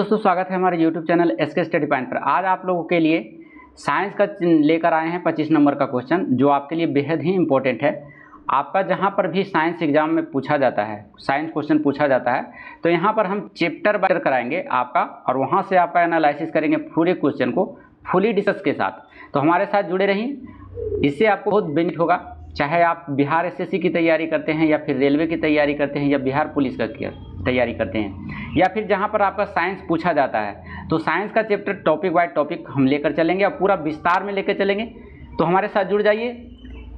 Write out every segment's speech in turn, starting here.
दोस्तों स्वागत है हमारे YouTube channel SK study point पर। आज आप लोगों के लिए साइंस का लेकर आए हैं 25 नंबर का क्वेश्चन, जो आपके लिए बेहद ही इम्पोर्टेंट है। आपका जहां पर भी साइंस एग्जाम में पूछा जाता है, साइंस क्वेश्चन पूछा जाता है, तो यहां पर हम चैप्टर बाय कराएंगे आपका, और वहां से आपका एनालिसिस करेंगे पूरे क्वेश्चन को फुली डिस्कस के साथ। तो हमारे साथ जुड़े रहिए, इससे आपको बहुत बेनिफिट होगा। चाहे आप बिहार SSC की तैयारी करते हैं, या फिर रेलवे की तैयारी करते हैं, या बिहार पुलिस का तैयारी करते हैं, या फिर जहां पर आपका साइंस पूछा जाता है, तो साइंस का चैप्टर टॉपिक वाइज टॉपिक हम लेकर चलेंगे और पूरा विस्तार में लेकर चलेंगे। तो हमारे साथ जुड़ जाइए,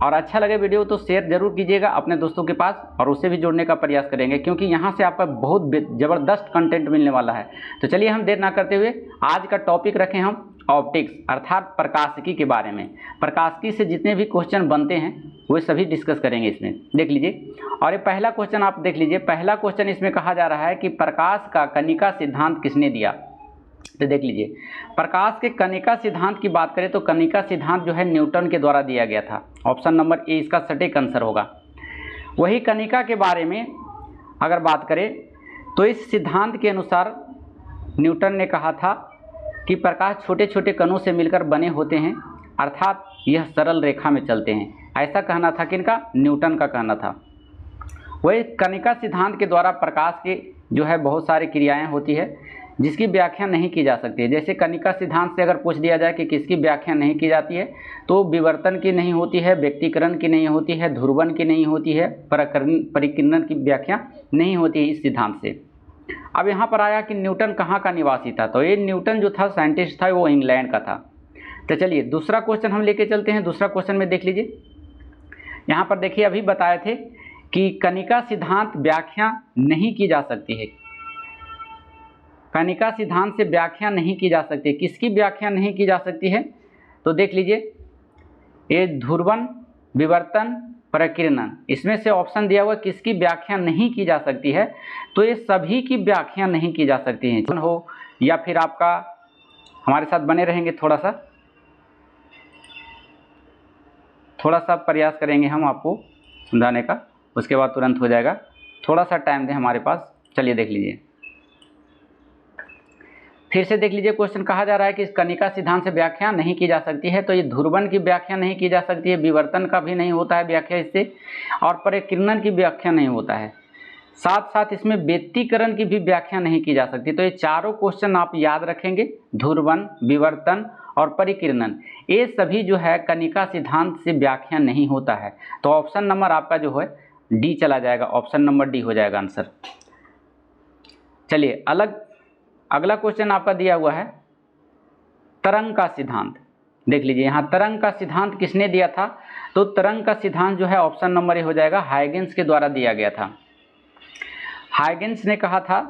और अच्छा लगे वीडियो तो शेयर जरूर कीजिएगा अपने दोस्तों के पास, और उससे भी जुड़ने का प्रयास करेंगे, क्योंकि यहाँ से आपका बहुत ज़बरदस्त कंटेंट मिलने वाला है। तो चलिए हम देर ना करते हुए आज का टॉपिक रखें हम ऑप्टिक्स, अर्थात प्रकाशिकी के बारे में। प्रकाशिकी से जितने भी क्वेश्चन बनते हैं वो सभी डिस्कस करेंगे इसमें, देख लीजिए। और ये पहला क्वेश्चन आप देख लीजिए। पहला क्वेश्चन इसमें कहा जा रहा है कि प्रकाश का कणिका सिद्धांत किसने दिया। तो देख लीजिए, प्रकाश के कणिका सिद्धांत की बात करें तो कणिका सिद्धांत जो है न्यूटन के द्वारा दिया गया था। ऑप्शन नंबर ए इसका सटीक आंसर होगा। वही कणिका के बारे में अगर बात करें तो इस सिद्धांत के अनुसार न्यूटन ने कहा था कि प्रकाश छोटे छोटे कणों से मिलकर बने होते हैं, अर्थात यह सरल रेखा में चलते हैं। ऐसा कहना था किनका? न्यूटन का कहना था। वही कणिका सिद्धांत के द्वारा प्रकाश के जो है बहुत सारी क्रियाएं होती है जिसकी व्याख्या नहीं की जा सकती है। जैसे कणिका सिद्धांत से अगर पूछ दिया जाए कि किसकी व्याख्या नहीं की जाती है, तो विवर्तन की नहीं होती है, व्यक्तीकरण की नहीं होती है, ध्रुवन की नहीं होती है, परिकिरण की व्याख्या नहीं होती है इस सिद्धांत से। अब यहाँ पर आया कि न्यूटन कहाँ का निवासी था, तो ये न्यूटन जो था साइंटिस्ट था वो इंग्लैंड का था। तो चलिए दूसरा क्वेश्चन हम लेके चलते हैं। दूसरा क्वेश्चन में देख लीजिए, यहाँ पर देखिए अभी बताए थे कि कणिका सिद्धांत व्याख्या नहीं की जा सकती है। कणिका सिद्धांत से व्याख्या नहीं की जा सकती। किसकी व्याख्या नहीं की जा सकती है? तो देख लीजिए, ये ध्रुवन, विवर्तन, परिकिरण, इसमें से ऑप्शन दिया हुआ किसकी व्याख्या नहीं की जा सकती है, तो ये सभी की व्याख्या नहीं की जा सकती है। हो या फिर आपका हमारे साथ बने रहेंगे, थोड़ा सा प्रयास करेंगे हम आपको समझाने का, उसके बाद तुरंत हो जाएगा। थोड़ा सा टाइम दें हमारे पास। चलिए देख लीजिए, फिर से देख लीजिए क्वेश्चन। कहा जा रहा है कि इस कणिका सिद्धांत से व्याख्या नहीं की जा सकती है, तो ये ध्रुवन की व्याख्या नहीं की जा सकती है, विवर्तन का भी नहीं होता है व्याख्या इससे, और परिकिरण की व्याख्या नहीं होता है। साथ साथ इसमें व्यक्तीकरण की भी व्याख्या नहीं की जा सकती। तो ये चारों क्वेश्चन आप याद रखेंगे, ध्रुवन, विवर्तन और परिकिरण, ये सभी जो है कणिका सिद्धांत से व्याख्या नहीं होता है। तो ऑप्शन नंबर आपका जो है डी चला जाएगा, ऑप्शन नंबर डी हो जाएगा आंसर। चलिए अगला क्वेश्चन आपका दिया हुआ है तरंग का सिद्धांत। देख लीजिए, यहाँ तरंग का सिद्धांत किसने दिया था, तो तरंग का सिद्धांत जो है ऑप्शन नंबर ए हो जाएगा, हाइगेंस के द्वारा दिया गया था। हाइगेंस ने कहा था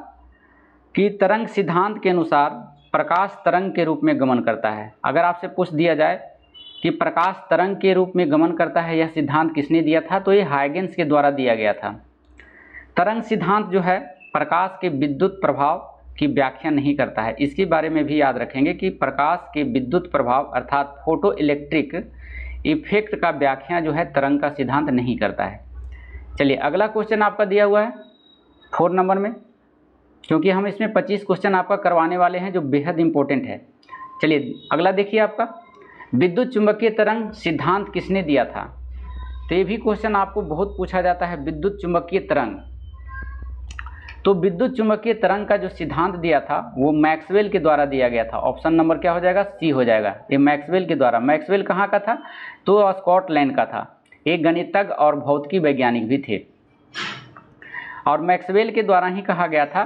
कि तरंग सिद्धांत के अनुसार प्रकाश तरंग के रूप में गमन करता है। अगर आपसे पूछ दिया जाए कि प्रकाश तरंग के रूप में गमन करता है, यह सिद्धांत किसने दिया था, तो ये हाइगेंस के द्वारा दिया गया था। तरंग सिद्धांत जो है प्रकाश के विद्युत प्रभाव की व्याख्या नहीं करता है। इसके बारे में भी याद रखेंगे कि प्रकाश के विद्युत प्रभाव अर्थात फोटो इलेक्ट्रिक इफेक्ट का व्याख्या जो है तरंग का सिद्धांत नहीं करता है। चलिए अगला क्वेश्चन आपका दिया हुआ है 4 नंबर में, क्योंकि हम इसमें 25 क्वेश्चन आपका करवाने वाले हैं जो बेहद इंपॉर्टेंट है। चलिए अगला देखिए, आपका विद्युत चुंबकीय तरंग सिद्धांत किसने दिया था। तो ये भी क्वेश्चन आपको बहुत पूछा जाता है, विद्युत चुंबकीय तरंग। तो विद्युत चुंबकीय तरंग का जो सिद्धांत दिया था वो मैक्सवेल के द्वारा दिया गया था। ऑप्शन नंबर क्या हो जाएगा? सी हो जाएगा। ये मैक्सवेल के द्वारा। मैक्सवेल कहाँ का था? तो स्कॉटलैंड का था। एक गणितज्ञ और भौतिकी वैज्ञानिक भी थे, और मैक्सवेल के द्वारा ही कहा गया था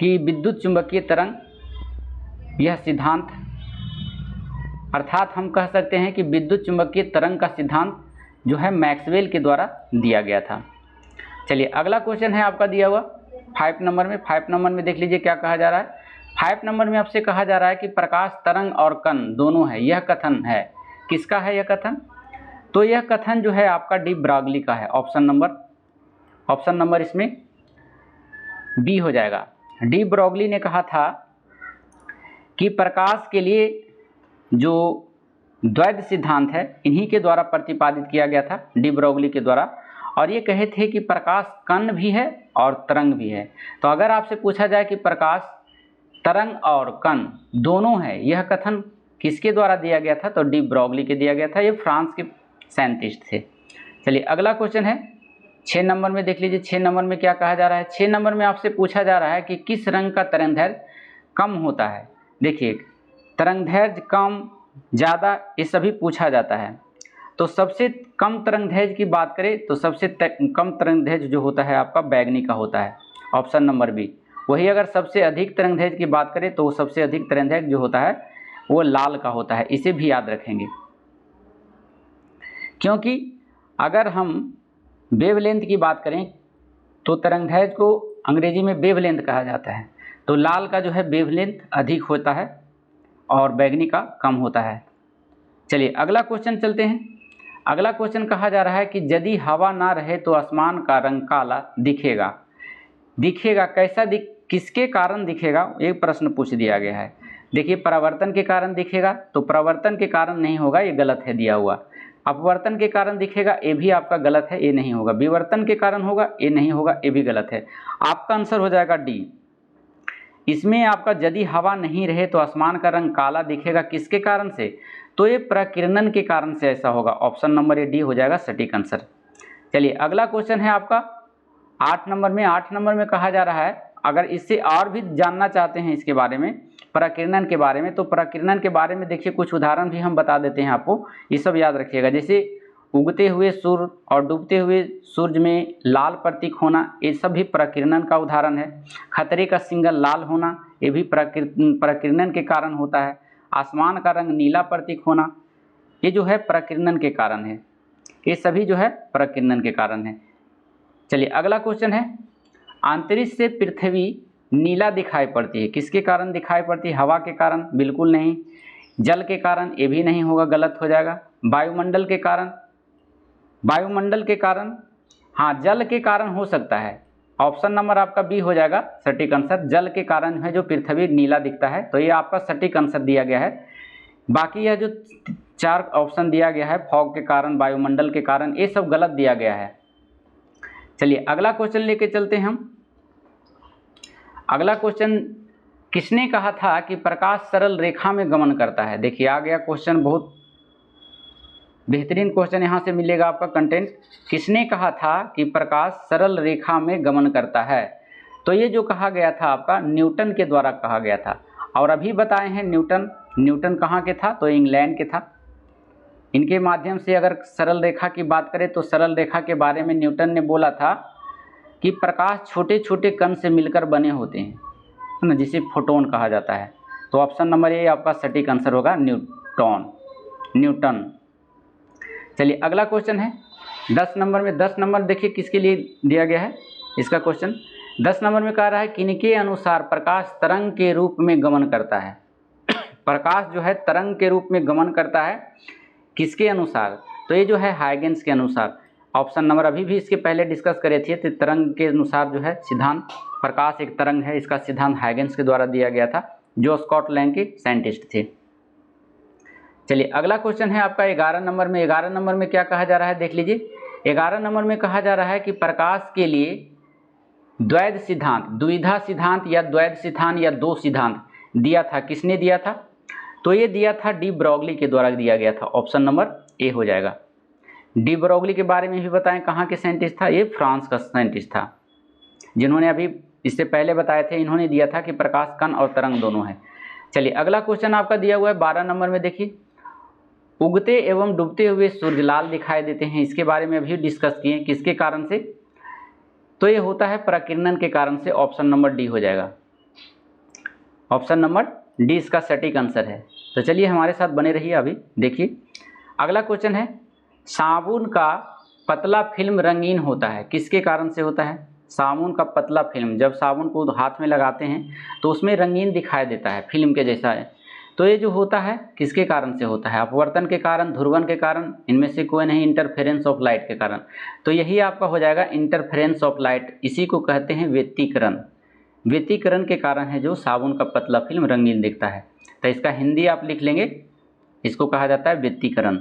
कि विद्युत चुंबकीय तरंग यह सिद्धांत, अर्थात हम कह सकते हैं कि विद्युत चुंबकीय तरंग का सिद्धांत जो है मैक्सवेल के द्वारा दिया गया था। चलिए अगला क्वेश्चन है आपका दिया हुआ 5 नंबर में। 5 नंबर में देख लीजिए क्या कहा जा रहा है। 5 नंबर में आपसे कहा जा रहा है कि प्रकाश तरंग और कण दोनों है, यह कथन है। किसका है यह कथन? तो यह कथन जो है आपका डी ब्रॉगली का है। ऑप्शन नंबर इसमें बी हो जाएगा। डी ब्रॉगली ने कहा था कि प्रकाश के लिए जो द्वैध सिद्धांत है इन्हीं के द्वारा प्रतिपादित किया गया था, डी ब्रॉगली के द्वारा। और ये कहे थे कि प्रकाश कण भी है और तरंग भी है। तो अगर आपसे पूछा जाए कि प्रकाश तरंग और कण दोनों है, यह कथन किसके द्वारा दिया गया था? तो डी ब्रॉगली के दिया गया था, ये फ्रांस के साइंटिस्ट थे। चलिए अगला क्वेश्चन है 6 नंबर में, देख लीजिए 6 नंबर में क्या कहा जा रहा है। 6 नंबर में आपसे पूछा जा रहा है कि किस रंग का तरंगदैर्घ्य कम होता है। देखिए तरंगदैर्घ्य कम ज़्यादा ये सभी पूछा जाता है। तो सबसे कम तरंगदैर्घ्य की बात करें तो सबसे कम तरंगदैर्घ्य जो होता है आपका बैगनी का होता है, ऑप्शन नंबर बी। वही अगर सबसे अधिक तरंगदैर्घ्य की बात करें तो सबसे अधिक तरंगदैर्घ्य जो होता है वो लाल का होता है, इसे भी याद रखेंगे। क्योंकि अगर हम वेवलेंथ की बात करें तो तरंगदैर्घ्य को अंग्रेजी में वेवलेंथ कहा जाता है, तो लाल का जो है वेवलेंथ अधिक होता है और बैगनी का कम होता है। चलिए अगला क्वेश्चन चलते हैं। अगला क्वेश्चन कहा जा रहा है कि यदि हवा ना रहे तो आसमान का रंग काला दिखेगा। दिखेगा कैसा किसके कारण दिखेगा, एक प्रश्न पूछ दिया गया है। देखिए परावर्तन के कारण दिखेगा, तो परावर्तन के कारण नहीं होगा, ये गलत है दिया हुआ। अपवर्तन के कारण दिखेगा, ये भी आपका गलत है, ये नहीं होगा। विवर्तन के कारण होगा, ये नहीं होगा, ये भी गलत है। आपका आंसर हो जाएगा डी। इसमें आपका यदि हवा नहीं रहे तो आसमान का रंग काला दिखेगा, किसके कारण से? तो ये प्रकीर्णन के कारण से ऐसा होगा। ऑप्शन नंबर ए डी हो जाएगा सटीक आंसर। चलिए अगला क्वेश्चन है आपका 8 नंबर में। 8 नंबर में कहा जा रहा है, अगर इससे और भी जानना चाहते हैं इसके बारे में, प्रकीर्णन के बारे में, तो प्रकीर्णन के बारे में देखिए कुछ उदाहरण भी हम बता देते हैं आपको, ये सब याद रखिएगा। जैसे उगते हुए सूर्य और डूबते हुए सूर्य में लाल प्रतीक होना, ये सब भी प्रकीर्णन का उदाहरण है। खतरे का सिंगल लाल होना, ये भी प्रकीर्णन के कारण होता है। आसमान का रंग नीला प्रतीक होना, ये जो है प्रकीर्णन के कारण है। ये सभी जो है प्रकीर्णन के कारण है। चलिए अगला क्वेश्चन है, अंतरिक्ष से पृथ्वी नीला दिखाई पड़ती है, किसके कारण दिखाई पड़ती है? हवा के कारण? बिल्कुल नहीं। जल के कारण? ये भी नहीं होगा, गलत हो जाएगा। वायुमंडल के कारण? वायुमंडल के कारण, हाँ जल के कारण हो सकता है। ऑप्शन नंबर आपका बी हो जाएगा सटीक आंसर। जल के कारण है जो पृथ्वी नीला दिखता है, तो ये आपका सटीक आंसर दिया गया है। बाकी यह जो 4 ऑप्शन दिया गया है, फॉग के कारण, वायुमंडल के कारण, ये सब गलत दिया गया है। चलिए अगला क्वेश्चन लेके चलते हैं हम। अगला क्वेश्चन, किसने कहा था कि प्रकाश सरल रेखा में गमन करता है? देखिए आ गया क्वेश्चन, बहुत बेहतरीन क्वेश्चन यहाँ से मिलेगा आपका कंटेंट। किसने कहा था कि प्रकाश सरल रेखा में गमन करता है? तो ये जो कहा गया था आपका न्यूटन के द्वारा कहा गया था। और अभी बताए हैं न्यूटन कहाँ के था? तो इंग्लैंड के था। इनके माध्यम से अगर सरल रेखा की बात करें तो सरल रेखा के बारे में न्यूटन ने बोला था कि प्रकाश छोटे छोटे कण से मिलकर बने होते हैं, है ना, जिसे फोटोन कहा जाता है। तो ऑप्शन नंबर ए आपका सटीक आंसर होगा, न्यूटन। चलिए अगला क्वेश्चन है 10 नंबर में। 10 नंबर देखिए किसके लिए दिया गया है इसका क्वेश्चन। 10 नंबर में कह रहा है किनके अनुसार प्रकाश तरंग के रूप में गमन करता है? प्रकाश जो है तरंग के रूप में गमन करता है, किसके अनुसार? तो ये जो है हाइगेंस के अनुसार। ऑप्शन नंबर अभी भी इसके पहले डिस्कस करे थे, तो तरंग के अनुसार जो है सिद्धांत, प्रकाश एक तरंग है, इसका सिद्धांत हाइगेंस के द्वारा दिया गया था, जो स्कॉटलैंड के साइंटिस्ट थे। चलिए अगला क्वेश्चन है आपका 11 नंबर में। 11 नंबर में क्या कहा जा रहा है, देख लीजिए। 11 नंबर में कहा जा रहा है कि प्रकाश के लिए द्वैध सिद्धांत, द्विधा सिद्धांत या द्वैध सिद्धांत या दो सिद्धांत दिया था, किसने दिया था? तो ये दिया था डी ब्रॉगली के द्वारा दिया गया था। ऑप्शन नंबर ए हो जाएगा। डी ब्रॉगली के बारे में भी बताएं, कहाँ के साइंटिस्ट था? ये फ्रांस का साइंटिस्ट था, जिन्होंने अभी इससे पहले बताए थे। इन्होंने दिया था कि प्रकाश कण और तरंग दोनों है। चलिए अगला क्वेश्चन आपका दिया हुआ है 12 नंबर में। देखिए उगते एवं डूबते हुए सूर्य लाल दिखाई देते हैं, इसके बारे में अभी डिस्कस किए, किसके कारण से? तो ये होता है प्रकीर्णन के कारण से। ऑप्शन नंबर डी हो जाएगा। ऑप्शन नंबर डी इसका सटीक आंसर है। तो चलिए हमारे साथ बने रहिए। अभी देखिए अगला क्वेश्चन है, साबुन का पतला फिल्म रंगीन होता है, किसके कारण से होता है? साबुन का पतला फिल्म, जब साबुन को हाथ में लगाते हैं तो उसमें रंगीन दिखाई देता है, फिल्म के जैसा है। तो ये जो होता है किसके कारण से होता है? अपवर्तन के कारण, ध्रुवन के कारण, इनमें से कोई नहीं, इंटरफेरेंस ऑफ लाइट के कारण। तो यही आपका हो जाएगा इंटरफेरेंस ऑफ लाइट, इसी को कहते हैं व्यतिकरण। व्यतिकरण के कारण है जो साबुन का पतला फिल्म रंगीन दिखता है। तो इसका हिंदी आप लिख लेंगे, इसको कहा जाता है व्यतिकरण।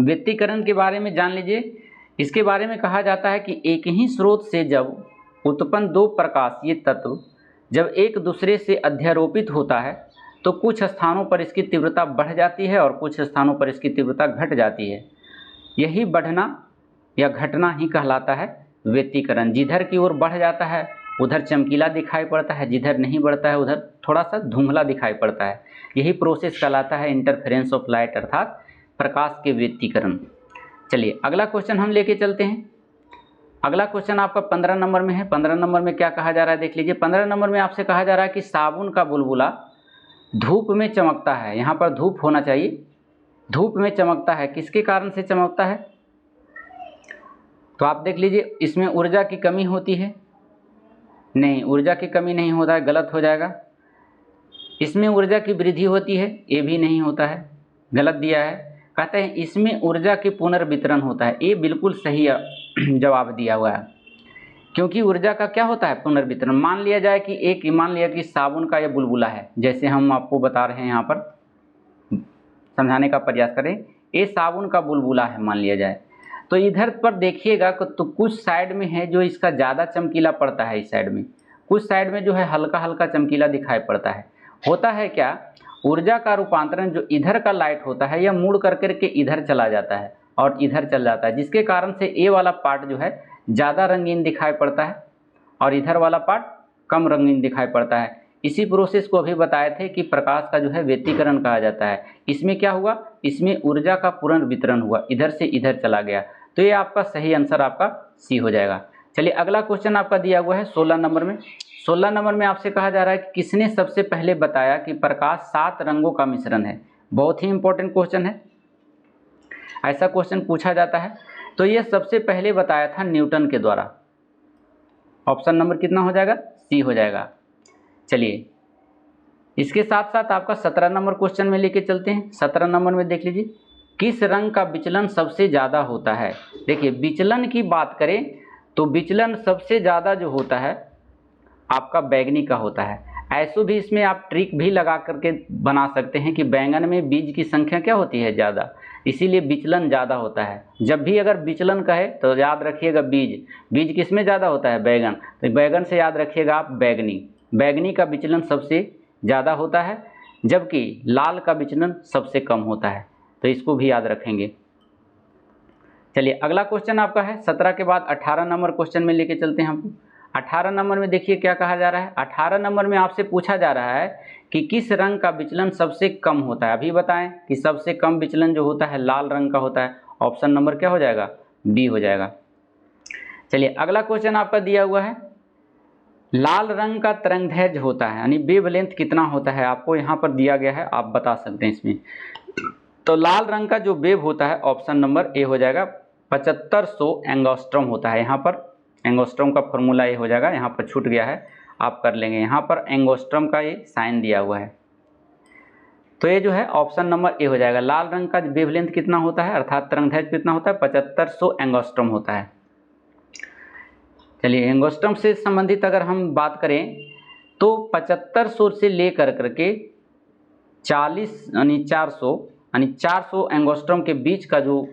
व्यतिकरण के बारे में जान लीजिए। इसके बारे में कहा जाता है कि एक ही स्रोत से जब उत्पन्न दो प्रकाशीय तत्व जब एक दूसरे से अध्यारोपित होता है तो कुछ स्थानों पर इसकी तीव्रता बढ़ जाती है और कुछ स्थानों पर इसकी तीव्रता घट जाती है। यही बढ़ना या घटना ही कहलाता है व्यतिकरण। जिधर की ओर बढ़ जाता है उधर चमकीला दिखाई पड़ता है, जिधर नहीं बढ़ता है उधर थोड़ा सा धुंधला दिखाई पड़ता है। यही प्रोसेस कहलाता है इंटरफेरेंस ऑफ लाइट अर्थात प्रकाश के व्यतिकरण। चलिए अगला क्वेश्चन हम लेके चलते हैं। अगला क्वेश्चन आपका 15 नंबर में है। 15 नंबर में क्या कहा जा रहा है देख लीजिए। 15 नंबर में आपसे कहा जा रहा है कि साबुन का बुलबुला धूप में चमकता है। यहाँ पर धूप होना चाहिए। धूप में चमकता है, किसके कारण से चमकता है? तो आप देख लीजिए, इसमें ऊर्जा की कमी होती है? नहीं, ऊर्जा की कमी नहीं होता है, गलत हो जाएगा। इसमें ऊर्जा की वृद्धि होती है, ये भी नहीं होता है, गलत दिया है। कहते हैं इसमें ऊर्जा की पुनर्वितरण होता है, ये बिल्कुल सही जवाब दिया हुआ है। क्योंकि ऊर्जा का क्या होता है? पुनर्वितरण। मान लिया जाए कि मान लिया कि साबुन का यह बुलबुला है, जैसे हम आपको बता रहे हैं, यहाँ पर समझाने का प्रयास करें। ये साबुन का बुलबुला है मान लिया जाए, तो इधर पर देखिएगा तो कुछ साइड में है जो इसका ज़्यादा चमकीला पड़ता है, इस साइड में, कुछ साइड में जो है हल्का हल्का चमकीला दिखाई पड़ता है। होता है क्या, ऊर्जा का रूपांतरण जो इधर का लाइट होता है यह मुड़ कर करके इधर चला जाता है और इधर चल जाता है, जिसके कारण से ये वाला पार्ट जो है ज़्यादा रंगीन दिखाई पड़ता है और इधर वाला पार्ट कम रंगीन दिखाई पड़ता है। इसी प्रोसेस को अभी बताए थे कि प्रकाश का जो है व्यतिकरण कहा जाता है। इसमें क्या हुआ, इसमें ऊर्जा का पुनर्वितरण हुआ, इधर से इधर चला गया। तो ये आपका सही आंसर आपका सी हो जाएगा। चलिए अगला क्वेश्चन आपका दिया हुआ है 16 नंबर में। 16 नंबर में आपसे कहा जा रहा है कि किसने सबसे पहले बताया कि प्रकाश 7 रंगों का मिश्रण है। बहुत ही इंपॉर्टेंट क्वेश्चन है, ऐसा क्वेश्चन पूछा जाता है। तो ये सबसे पहले बताया था न्यूटन के द्वारा। ऑप्शन नंबर कितना हो जाएगा? सी हो जाएगा। चलिए इसके साथ साथ आपका 17 नंबर क्वेश्चन में लेके चलते हैं। 17 नंबर में देख लीजिए, किस रंग का विचलन सबसे ज़्यादा होता है? देखिए विचलन की बात करें तो विचलन सबसे ज़्यादा जो होता है आपका बैंगनी का होता है। ऐसो भी इसमें आप ट्रिक भी लगा करके बना सकते हैं कि बैंगन में बीज की संख्या क्या होती है? ज़्यादा, इसीलिए विचलन ज़्यादा होता है। जब भी अगर विचलन कहे तो याद रखिएगा बीज किस में ज़्यादा होता है? बैंगन। तो बैंगन से याद रखिएगा आप बैंगनी का विचलन सबसे ज़्यादा होता है, जबकि लाल का विचलन सबसे कम होता है। तो इसको भी याद रखेंगे। चलिए अगला क्वेश्चन आपका है 17 के बाद 18 नंबर क्वेश्चन में लेके चलते हैं हमको। 18 नंबर में देखिए क्या कहा जा रहा है। 18 नंबर में आपसे पूछा जा रहा है कि किस रंग का विचलन सबसे कम होता है। अभी बताएं कि सबसे कम विचलन जो होता है लाल रंग का होता है। ऑप्शन नंबर क्या हो जाएगा? बी हो जाएगा। चलिए अगला क्वेश्चन आपका दिया हुआ है, लाल रंग का तरंगदैर्घ्य होता है, यानी वेवलेंथ कितना होता है, आपको यहाँ पर दिया गया है, आप बता सकते हैं इसमें। तो लाल रंग का जो वेव होता है ऑप्शन नंबर ए हो जाएगा, 7500 एंगस्ट्रॉम होता है। यहाँ पर एंगस्ट्रॉम का फॉर्मूला ये हो जाएगा, यहाँ पर छूट गया है, आप कर लेंगे। यहाँ पर एंगस्ट्रॉम का ये साइन दिया हुआ है, तो ये जो है ऑप्शन नंबर ए हो जाएगा। लाल रंग का वेवलेंथ कितना होता है अर्थात तरंगदैर्घ्य कितना होता है? 7500 एंगस्ट्रॉम होता है। चलिए एंगस्ट्रॉम से संबंधित अगर हम बात करें तो 7500 से लेकर करके 40 यानी 400 एंगस्ट्रॉम के बीच का जो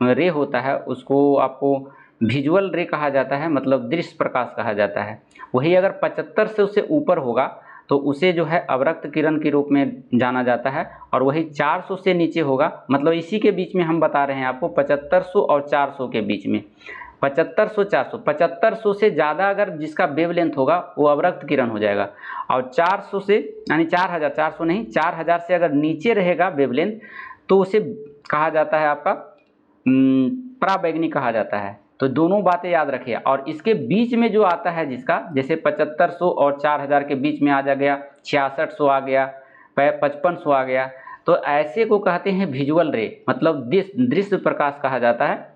रे होता है उसको आपको विजुअल रे कहा जाता है, मतलब दृश्य प्रकाश कहा जाता है। वही अगर 75 से उससे ऊपर होगा तो उसे जो है अवरक्त किरण के रूप में जाना जाता है, और वही 400 से नीचे होगा, मतलब इसी के बीच में हम बता रहे हैं आपको 7500 और 400 के बीच में। 7500 से ज़्यादा अगर जिसका वेवलेंथ होगा वो अवरक्त किरण हो जाएगा, और 400 से यानी 4000 से अगर नीचे रहेगा वेवलेंथ तो उसे कहा जाता है आपका पराबैंगनी कहा जाता है। तो दोनों बातें याद रखिए। और इसके बीच में जो आता है जिसका, जैसे 7500 और 4000 के बीच में आ जा गया, 6600 आ गया, 5500 आ गया, तो ऐसे को कहते हैं विजुअल रे, मतलब दृश्य प्रकाश कहा जाता है,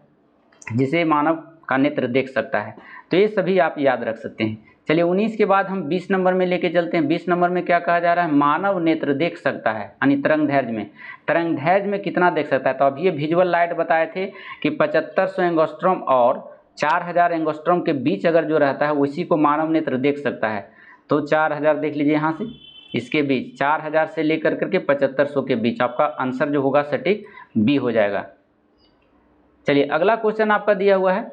जिसे मानव का नेत्र देख सकता है। तो ये सभी आप याद रख सकते हैं। चलिए 19 के बाद हम 20 नंबर में लेके चलते हैं। 20 नंबर में क्या कहा जा रहा है? मानव नेत्र देख सकता है, यानी तरंगदैर्घ्य में कितना देख सकता है। तो अब ये विजुअल लाइट बताए थे कि 7500 एंगस्ट्रॉम और 4000 एंगस्ट्रॉम के बीच अगर जो रहता है उसी को मानव नेत्र देख सकता है। तो 4000 देख लीजिए यहाँ से, इसके बीच 4000 से लेकर करके 7500 के बीच, आपका आंसर जो होगा सटीक बी हो जाएगा। चलिए अगला क्वेश्चन आपका दिया हुआ है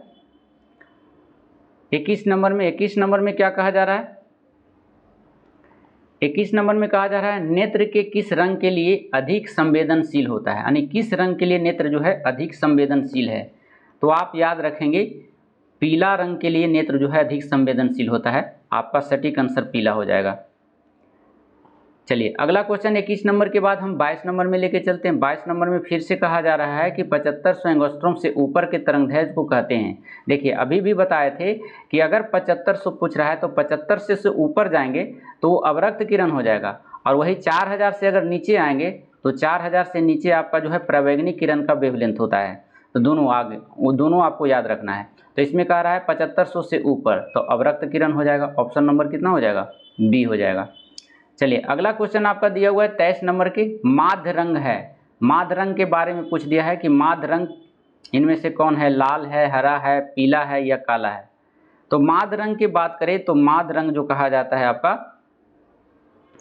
21 नंबर में। 21 नंबर में क्या कहा जा रहा है? 21 नंबर में कहा जा रहा है नेत्र के किस रंग के लिए अधिक संवेदनशील होता है, यानी किस रंग के लिए नेत्र जो है अधिक संवेदनशील है। तो आप याद रखेंगे पीला रंग के लिए नेत्र जो है अधिक संवेदनशील होता है। आपका सटीक आंसर पीला हो जाएगा। चलिए अगला क्वेश्चन 21 नंबर के बाद हम 22 नंबर में लेके चलते हैं। 22 नंबर में फिर से कहा जा रहा है कि 7500 एंगस्ट्रॉम से ऊपर के तरंगदैर्घ्य को कहते हैं। देखिए अभी भी बताए थे कि अगर 7500 पूछ रहा है तो 75 से ऊपर जाएंगे तो वो अवरक्त किरण हो जाएगा, और वही 4000 से अगर नीचे आएंगे तो 4000 से नीचे आपका जो है प्रवैग्निक किरण का वेवलेंथ होता है। तो दोनों आगे वो दोनों आपको याद रखना है। तो इसमें कह रहा है 7500 से ऊपर तो अवरक्त किरण हो जाएगा। ऑप्शन नंबर कितना हो जाएगा? बी हो जाएगा। चलिए अगला क्वेश्चन आपका दिया हुआ है 23 नंबर के, माध्य रंग है। माध्य रंग के बारे में पूछ दिया है कि माध्य रंग इनमें से कौन है, लाल है, हरा है, पीला है या काला है। तो माध्य रंग की बात करें तो माध्य रंग जो कहा जाता है आपका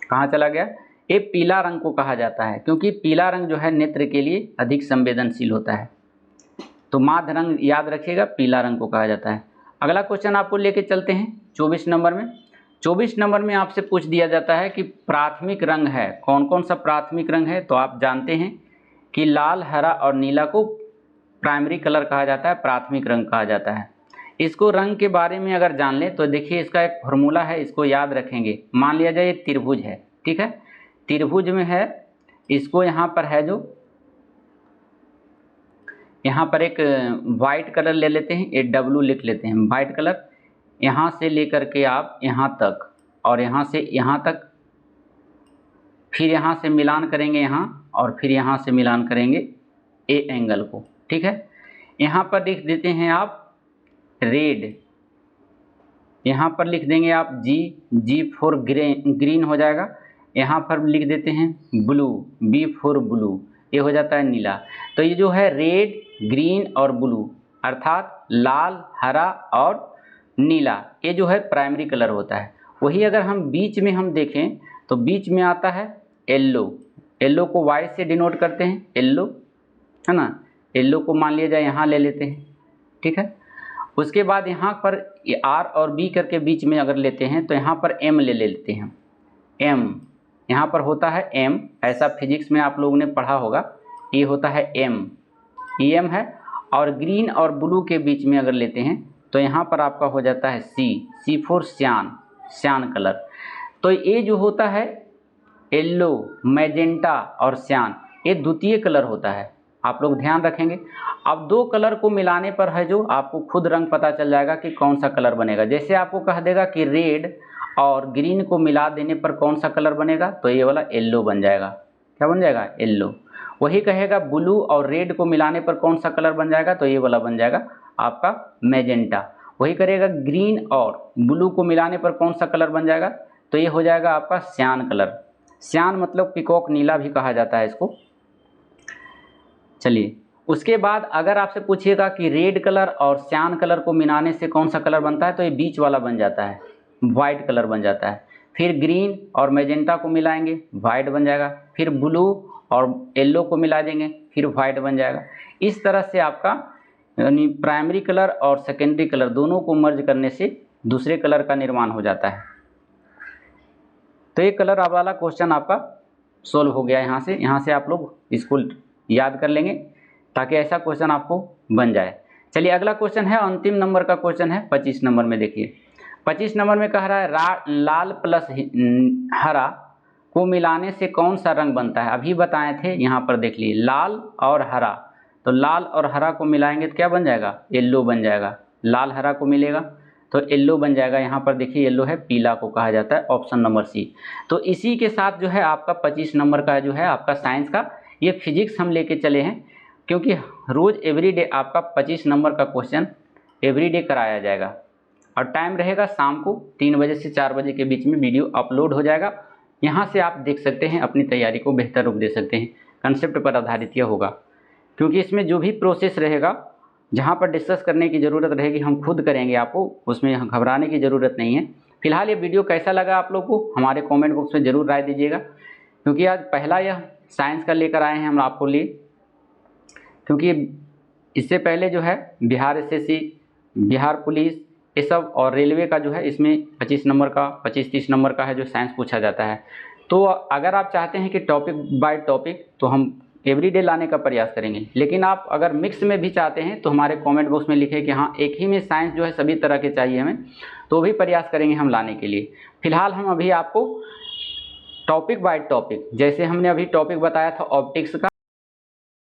कहाँ चला गया, ये पीला रंग को कहा जाता है, क्योंकि पीला रंग जो है नेत्र के लिए अधिक संवेदनशील होता है। तो माध्य रंग याद रखिएगा, पीला रंग को कहा जाता है। अगला क्वेश्चन आपको लेके चलते हैं 24 नंबर में। 24 नंबर में आपसे पूछ दिया जाता है कि प्राथमिक रंग है, कौन कौन सा प्राथमिक रंग है। तो आप जानते हैं कि लाल, हरा और नीला को प्राइमरी कलर कहा जाता है, प्राथमिक रंग कहा जाता है। इसको रंग के बारे में अगर जान लें तो देखिए इसका एक फॉर्मूला है, इसको याद रखेंगे। मान लिया जाए ये त्रिभुज है, ठीक है, त्रिभुज में है, इसको यहाँ पर है जो यहाँ पर एक वाइट कलर ले लेते हैं, ये डब्लू लिख लेते हैं, वाइट कलर। यहाँ से लेकर के आप यहाँ तक और यहाँ से यहाँ तक, फिर यहाँ से मिलान करेंगे यहाँ, और फिर यहाँ से मिलान करेंगे ए एंगल को, ठीक है। यहाँ पर लिख देते हैं आप रेड, यहाँ पर लिख देंगे आप जी फॉर ग्रीन हो जाएगा। यहाँ पर लिख देते हैं ब्लू, बी फॉर ब्लू, ये हो जाता है नीला। तो ये जो है रेड, ग्रीन और ब्लू, अर्थात लाल, हरा और नीला, ये जो है प्राइमरी कलर होता है। वही अगर हम बीच में हम देखें तो बीच में आता है येलो, येलो को वाई से डिनोट करते हैं, येलो है ना, येलो को मान लिया जाए यहाँ ले लेते हैं, ठीक है। उसके बाद यहाँ पर आर और बी करके बीच में अगर लेते हैं तो यहाँ पर एम ले लेते हैं, एम यहाँ पर होता है एम, ऐसा फिजिक्स में आप लोगों ने पढ़ा होगा, ये होता है एम, ई एम है। और ग्रीन और ब्लू के बीच में अगर लेते हैं तो यहाँ पर आपका हो जाता है सी फॉर श्यान, श्यान कलर। तो ये जो होता है येलो, मैजेंटा और श्यान, ये द्वितीय कलर होता है, आप लोग ध्यान रखेंगे। अब दो कलर को मिलाने पर है जो आपको खुद रंग पता चल जाएगा कि कौन सा कलर बनेगा। जैसे आपको कह देगा कि रेड और ग्रीन को मिला देने पर कौन सा कलर बनेगा, तो ये वाला येलो बन जाएगा। क्या बन जाएगा? येलो। वही कहेगा ब्लू और रेड को मिलाने पर कौन सा कलर बन जाएगा, तो ये वाला बन जाएगा आपका मैजेंटा। वही करेगा ग्रीन और ब्लू को मिलाने पर कौन सा कलर बन जाएगा, तो ये हो जाएगा आपका श्यान कलर। श्यान मतलब पिकॉक नीला भी कहा जाता है इसको। चलिए उसके बाद अगर आपसे पूछिएगा कि रेड कलर और श्यान कलर को मिलाने से कौन सा कलर बनता है, तो ये बीच वाला बन जाता है, वाइट कलर बन जाता है। फिर ग्रीन और मैजेंटा को मिलाएंगे, वाइट बन जाएगा। फिर ब्लू और येलो को मिला देंगे, फिर वाइट बन जाएगा। इस तरह से आपका यानी प्राइमरी कलर और सेकेंडरी कलर दोनों को मर्ज करने से दूसरे कलर का निर्माण हो जाता है। तो ये कलर वाला क्वेश्चन आपका सोल्व हो गया। यहाँ से आप लोग इसको याद कर लेंगे ताकि ऐसा क्वेश्चन आपको बन जाए। चलिए अगला क्वेश्चन है, अंतिम नंबर का क्वेश्चन है 25 नंबर में। देखिए 25 नंबर में कह रहा है लाल प्लस हरा को मिलाने से कौन सा रंग बनता है। अभी बताए थे, यहाँ पर देख लीजिए लाल और हरा, तो लाल और हरा को मिलाएंगे तो क्या बन जाएगा? येलो बन जाएगा। लाल हरा को मिलेगा तो येलो बन जाएगा। यहाँ पर देखिए येलो है, पीला को कहा जाता है, ऑप्शन नंबर सी। तो इसी के साथ जो है आपका 25 नंबर का जो है आपका साइंस का ये फिजिक्स हम लेके चले हैं, क्योंकि रोज़ एवरीडे आपका 25 नंबर का क्वेश्चन एवरीडे कराया जाएगा। और टाइम रहेगा शाम को 3 बजे से 4 बजे के बीच में वीडियो अपलोड हो जाएगा। यहाँ से आप देख सकते हैं, अपनी तैयारी को बेहतर रूप दे सकते हैं। कंसेप्ट पर आधारित यह होगा, क्योंकि इसमें जो भी प्रोसेस रहेगा, जहाँ पर डिस्कस करने की ज़रूरत रहेगी हम खुद करेंगे, आपको उसमें घबराने की ज़रूरत नहीं है। फिलहाल ये वीडियो कैसा लगा आप लोग को हमारे कमेंट बॉक्स में ज़रूर राय दीजिएगा, क्योंकि आज पहला यह साइंस का लेकर आए हैं हम आपको लिए। क्योंकि इससे पहले जो है बिहार एसएससी, बिहार पुलिस, ये सब, और रेलवे का जो है इसमें 25 नंबर का 25-30 नंबर का है जो साइंस पूछा जाता है। तो अगर आप चाहते हैं कि टॉपिक बाय टॉपिक, तो हम एवरीडे लाने का प्रयास करेंगे। लेकिन आप अगर मिक्स में भी चाहते हैं तो हमारे कमेंट बॉक्स में लिखें कि हाँ एक ही में साइंस जो है सभी तरह के चाहिए हमें, तो भी प्रयास करेंगे हम लाने के लिए। फिलहाल हम अभी आपको टॉपिक बाय टॉपिक, जैसे हमने अभी टॉपिक बताया था ऑप्टिक्स का,